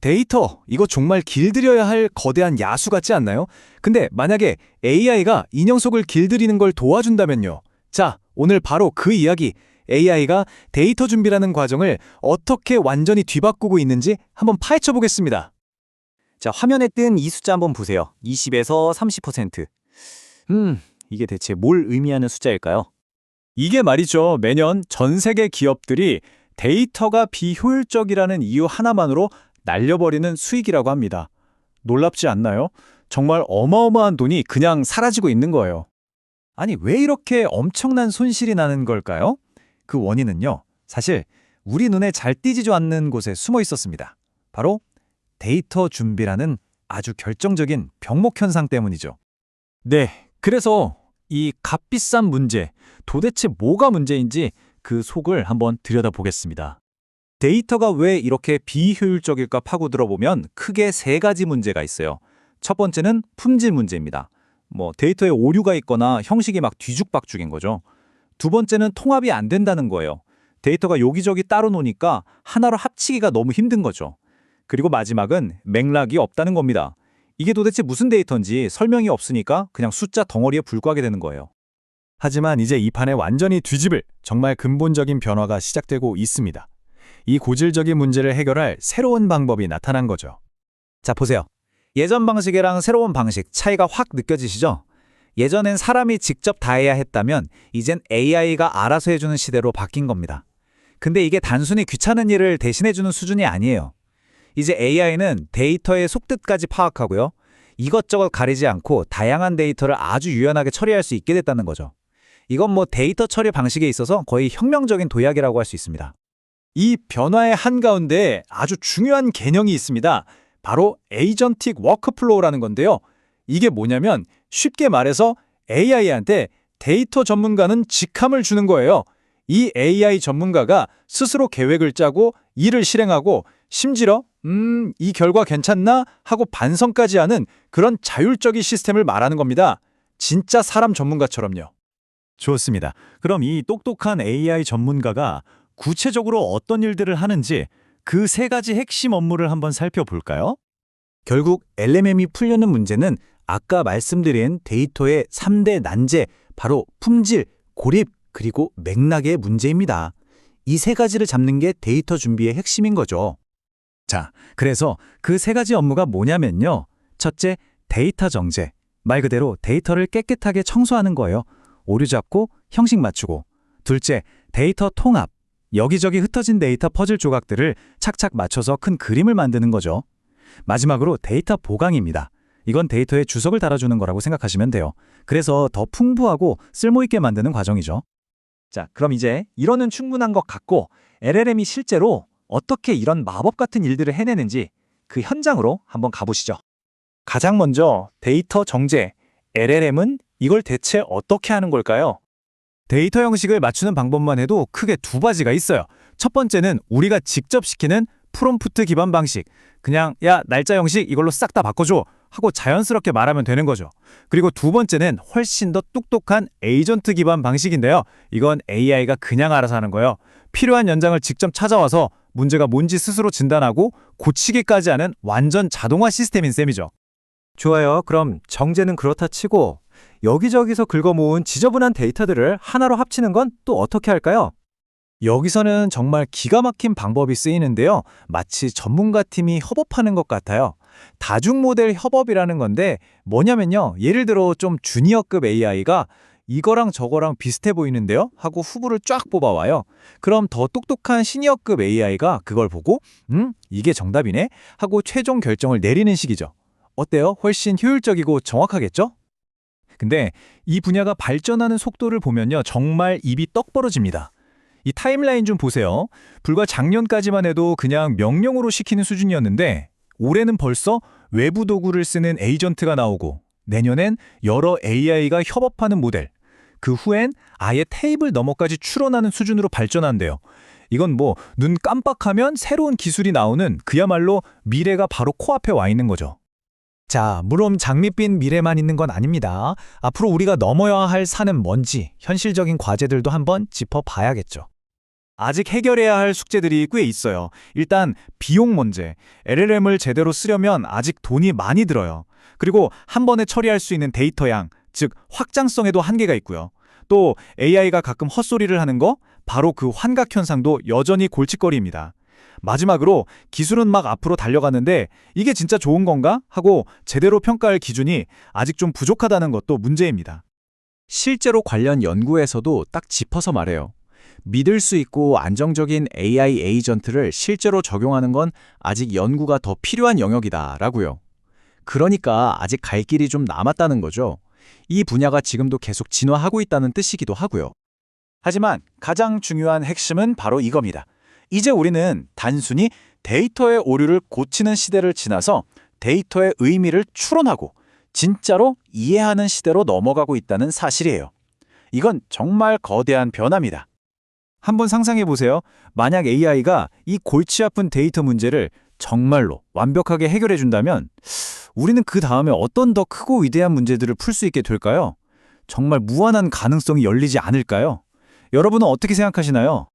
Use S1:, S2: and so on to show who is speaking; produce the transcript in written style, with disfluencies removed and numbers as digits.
S1: 데이터, 이거 정말 길들여야 할 거대한 야수 같지 않나요? 근데 만약에 AI가 인형 속을 길들이는 걸 도와준다면요. 자, 오늘 바로 그 이야기, AI가 데이터 준비라는 과정을 어떻게 완전히 뒤바꾸고 있는지 한번 파헤쳐 보겠습니다.
S2: 자, 화면에 뜬 이 숫자 한번 보세요. 20에서 30%. 이게 대체 뭘 의미하는 숫자일까요?
S1: 이게 말이죠. 매년 전 세계 기업들이 데이터가 비효율적이라는 이유 하나만으로 날려버리는 수익이라고 합니다. 놀랍지 않나요? 정말 어마어마한 돈이 그냥 사라지고 있는 거예요. 아니, 왜 이렇게 엄청난 손실이 나는 걸까요? 그 원인은요, 사실 우리 눈에 잘 띄지도 않는 곳에 숨어 있었습니다. 바로 데이터 준비라는 아주 결정적인 병목 현상 때문이죠. 네, 그래서 이 값비싼 문제, 도대체 뭐가 문제인지 그 속을 한번 들여다보겠습니다. 데이터가 왜 이렇게 비효율적일까 파고들어보면 크게 세 가지 문제가 있어요. 첫 번째는 품질 문제입니다. 데이터에 오류가 있거나 형식이 막 뒤죽박죽인 거죠. 두 번째는 통합이 안 된다는 거예요. 데이터가 여기저기 따로 노니까 하나로 합치기가 너무 힘든 거죠. 그리고 마지막은 맥락이 없다는 겁니다. 이게 도대체 무슨 데이터인지 설명이 없으니까 그냥 숫자 덩어리에 불과하게 되는 거예요. 하지만 이제 이 판에 완전히 뒤집을 정말 근본적인 변화가 시작되고 있습니다. 이 고질적인 문제를 해결할 새로운 방법이 나타난 거죠. 자, 보세요. 예전 방식이랑 새로운 방식 차이가 확 느껴지시죠? 예전엔 사람이 직접 다 해야 했다면 이젠 AI가 알아서 해주는 시대로 바뀐 겁니다. 근데 이게 단순히 귀찮은 일을 대신해주는 수준이 아니에요. 이제 AI는 데이터의 속뜻까지 파악하고요. 이것저것 가리지 않고 다양한 데이터를 아주 유연하게 처리할 수 있게 됐다는 거죠. 이건 데이터 처리 방식에 있어서 거의 혁명적인 도약이라고 할 수 있습니다. 이 변화의 한가운데 아주 중요한 개념이 있습니다. 바로 에이전틱 워크플로우라는 건데요. 이게 뭐냐면 쉽게 말해서 AI한테 데이터 전문가는 직함을 주는 거예요. 이 AI 전문가가 스스로 계획을 짜고 일을 실행하고 심지어 이 결과 괜찮나? 하고 반성까지 하는 그런 자율적인 시스템을 말하는 겁니다. 진짜 사람 전문가처럼요. 좋습니다. 그럼 이 똑똑한 AI 전문가가 구체적으로 어떤 일들을 하는지 그 세 가지 핵심 업무를 한번 살펴볼까요? 결국 LMM이 풀려는 문제는 아까 말씀드린 데이터의 3대 난제, 바로 품질, 고립, 그리고 맥락의 문제입니다. 이 세 가지를 잡는 게 데이터 준비의 핵심인 거죠. 자, 그래서 그 세 가지 업무가 뭐냐면요. 첫째, 데이터 정제. 말 그대로 데이터를 깨끗하게 청소하는 거예요. 오류 잡고 형식 맞추고. 둘째, 데이터 통합. 여기저기 흩어진 데이터 퍼즐 조각들을 착착 맞춰서 큰 그림을 만드는 거죠. 마지막으로 데이터 보강입니다. 이건 데이터에 주석을 달아주는 거라고 생각하시면 돼요. 그래서 더 풍부하고 쓸모있게 만드는 과정이죠. 자, 그럼 이제 이론은 충분한 것 같고 LLM이 실제로 어떻게 이런 마법 같은 일들을 해내는지 그 현장으로 한번 가보시죠. 가장 먼저 데이터 정제. LLM은 이걸 대체 어떻게 하는 걸까요? 데이터 형식을 맞추는 방법만 해도 크게 두 가지가 있어요. 첫 번째는 우리가 직접 시키는 프롬프트 기반 방식. 그냥 야, 날짜 형식 이걸로 싹 다 바꿔줘 하고 자연스럽게 말하면 되는 거죠. 그리고 두 번째는 훨씬 더 똑똑한 에이전트 기반 방식인데요. 이건 AI가 그냥 알아서 하는 거예요. 필요한 연장을 직접 찾아와서 문제가 뭔지 스스로 진단하고 고치기까지 하는 완전 자동화 시스템인 셈이죠. 좋아요. 그럼 정제는 그렇다 치고 여기저기서 긁어모은 지저분한 데이터들을 하나로 합치는 건 또 어떻게 할까요? 여기서는 정말 기가 막힌 방법이 쓰이는데요. 마치 전문가 팀이 협업하는 것 같아요. 다중모델 협업이라는 건데 뭐냐면요. 예를 들어 좀 주니어급 AI가 이거랑 저거랑 비슷해 보이는데요? 하고 후보를 쫙 뽑아와요. 그럼 더 똑똑한 시니어급 AI가 그걸 보고 이게 정답이네? 하고 최종 결정을 내리는 식이죠. 어때요? 훨씬 효율적이고 정확하겠죠? 근데 이 분야가 발전하는 속도를 보면요. 정말 입이 떡 벌어집니다. 이 타임라인 좀 보세요. 불과 작년까지만 해도 그냥 명령으로 시키는 수준이었는데 올해는 벌써 외부 도구를 쓰는 에이전트가 나오고 내년엔 여러 AI가 협업하는 모델, 그 후엔 아예 테이블 너머까지 추론하는 수준으로 발전한대요. 이건 눈 깜빡하면 새로운 기술이 나오는 그야말로 미래가 바로 코앞에 와 있는 거죠. 자, 물론 장밋빛 미래만 있는 건 아닙니다. 앞으로 우리가 넘어야 할 산은 뭔지 현실적인 과제들도 한번 짚어봐야겠죠. 아직 해결해야 할 숙제들이 꽤 있어요. 일단 비용 문제. LLM을 제대로 쓰려면 아직 돈이 많이 들어요. 그리고 한 번에 처리할 수 있는 데이터 양, 즉 확장성에도 한계가 있고요. 또 AI가 가끔 헛소리를 하는 거, 바로 그 환각 현상도 여전히 골칫거리입니다. 마지막으로 기술은 막 앞으로 달려가는데 이게 진짜 좋은 건가? 하고 제대로 평가할 기준이 아직 좀 부족하다는 것도 문제입니다. 실제로 관련 연구에서도 딱 짚어서 말해요. 믿을 수 있고 안정적인 AI 에이전트를 실제로 적용하는 건 아직 연구가 더 필요한 영역이다라고요. 그러니까 아직 갈 길이 좀 남았다는 거죠. 이 분야가 지금도 계속 진화하고 있다는 뜻이기도 하고요. 하지만 가장 중요한 핵심은 바로 이겁니다. 이제 우리는 단순히 데이터의 오류를 고치는 시대를 지나서 데이터의 의미를 추론하고 진짜로 이해하는 시대로 넘어가고 있다는 사실이에요. 이건 정말 거대한 변화입니다. 한번 상상해 보세요. 만약 AI가 이 골치 아픈 데이터 문제를 정말로 완벽하게 해결해 준다면 우리는 그 다음에 어떤 더 크고 위대한 문제들을 풀 수 있게 될까요? 정말 무한한 가능성이 열리지 않을까요? 여러분은 어떻게 생각하시나요?